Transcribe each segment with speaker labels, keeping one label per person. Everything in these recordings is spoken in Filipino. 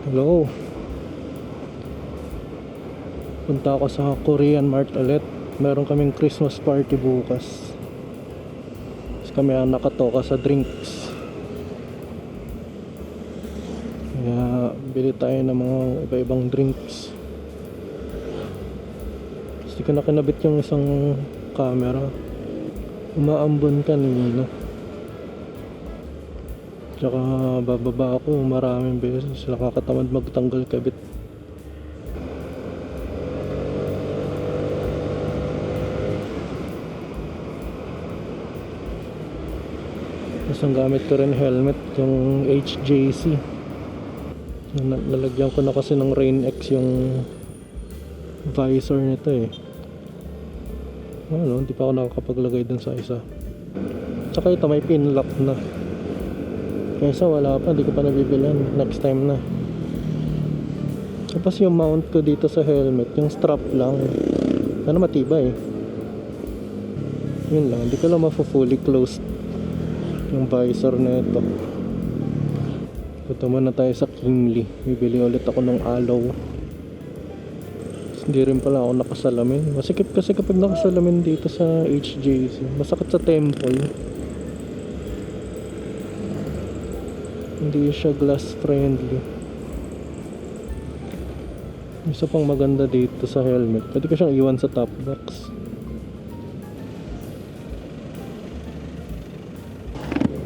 Speaker 1: Hello. Punta ako sa Korean Mart ulit. Meron kaming Christmas party bukas. Tapos kami ang nakatoka sa drinks. Kaya bili tayo ng mga iba-ibang drinks. Tapos di ko na kinabit yung isang camera. Umaambon kanina. Tsaka bababa ako maraming beses. Nakakatamad magtanggal kabit. Tapos ang gamit ko rin helmet, yung HJC. Lalagyan ko na kasi ng Rain-X yung visor nito eh. Ano, hindi pa ako nakakapaglagay dun sa isa. Tsaka ito may pin lock na. Kaysa wala pa, hindi ko pa nabibilan. Next time na. Tapos yung mount ko dito sa helmet, yung strap lang. Sana matibay. Yun lang, hindi ko lang fully closed yung visor na ito. Punta muna tayo sa Kingly. Bibili ulit ako ng alaw. Hindi rin pala ako nakasalamin. Masikip kasi kapag nakasalamin dito sa HJC. Masakit sa temple. Hindi siya glass friendly. Isa pang maganda dito sa helmet, pwede ko siyang iwan sa top box.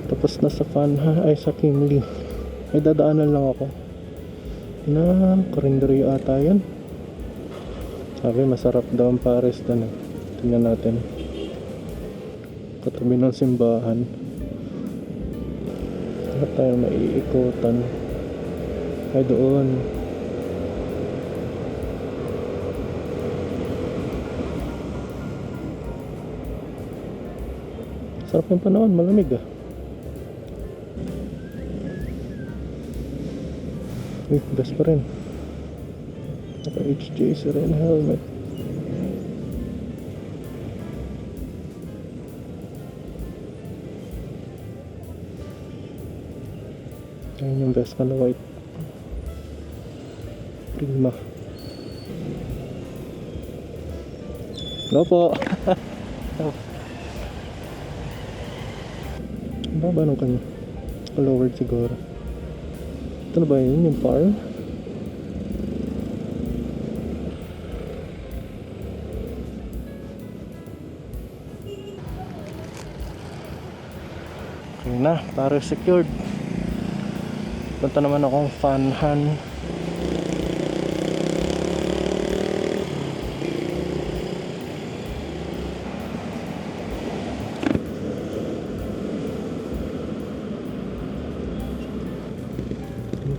Speaker 1: Tapos na sa sa Kingly. May dadaanan lang ako na karinderya ata yan. Sabi masarap daw ang pares doon. Tingnan natin. Katabi ng simbahan. Saan tayo maiikutan? Ay doon. Sarap ng panahon, malamig ah. Uy, gas pa rin. Naka HJC rin helmet. Ayan yung Vespa na white. Prima. Go po. Baba nung kanya. Lowered siguro. Ito na ba yun? Yung par? Okay na, para secured. Punta naman akong Funhan.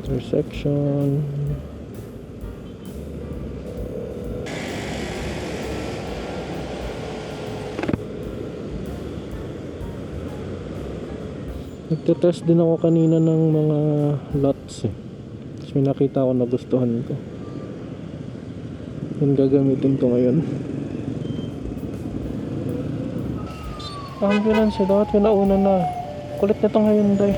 Speaker 1: Intersection. Nagtetest din ako kanina ng mga lots eh. Tapos may nakita ako na gustuhan ko. Yung gagamitin ko ngayon. Ambulance eh, dapat yung nauna na. Kulit na ito ngayon day.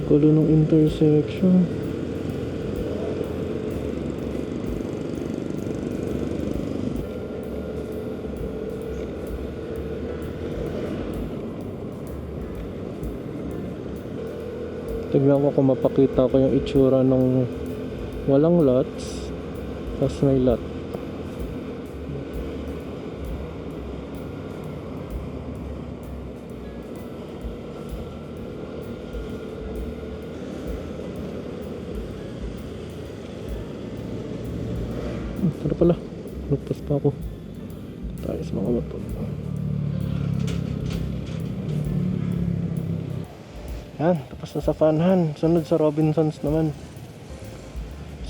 Speaker 1: Gulo ng intersection. Tignan ko kung mapakita ko yung itsura ng walang lots tapos may lot. Tara pala, lugpas pa ako tayo sa mga motor. Yan, tapos na sa Funhan. Sunod sa Robinsons naman.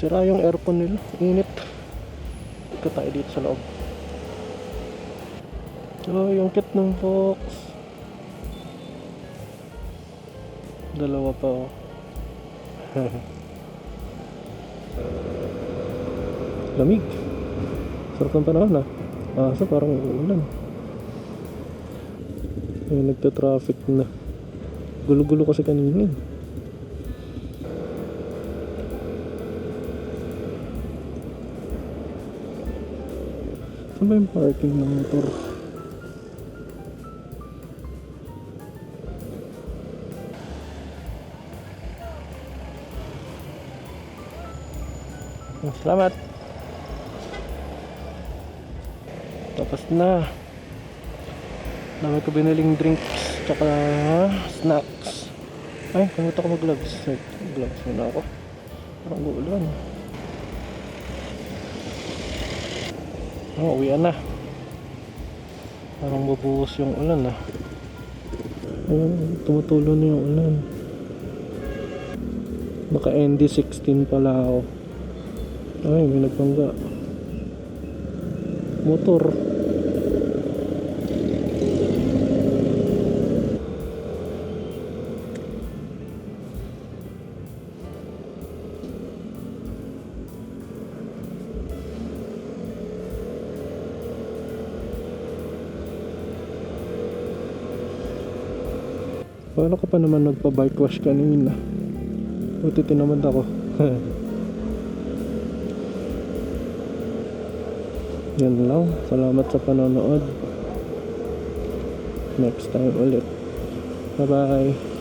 Speaker 1: Sira yung aircon nila, init. Ika tayo dito sa loob. So yung kit ng Fox, dalawa pa oh. Lamig. Sarap ng panahon ah. So parang ulan. Ay, nagta-traffic na. Gulo-gulo kasi kanina. Saan ba yung parking ng motor? Salamat. Tapos na. Dami ko biniling drinks tsaka snacks. Ay, kalimutan ko mag-gloves. Gloves muna ako. Parang uulan. Oh, uwian na. Parang bubuhos yung ulan ah. Ayun, tumutulo na yung ulan. Naka ND16 pala ako. Ay, may nagpangga. Motor. Paano ka pa naman nagpa-bike wash kanina? Buti tinamad ako. Yan lang. Salamat sa panonood. Next time ulit. Bye bye.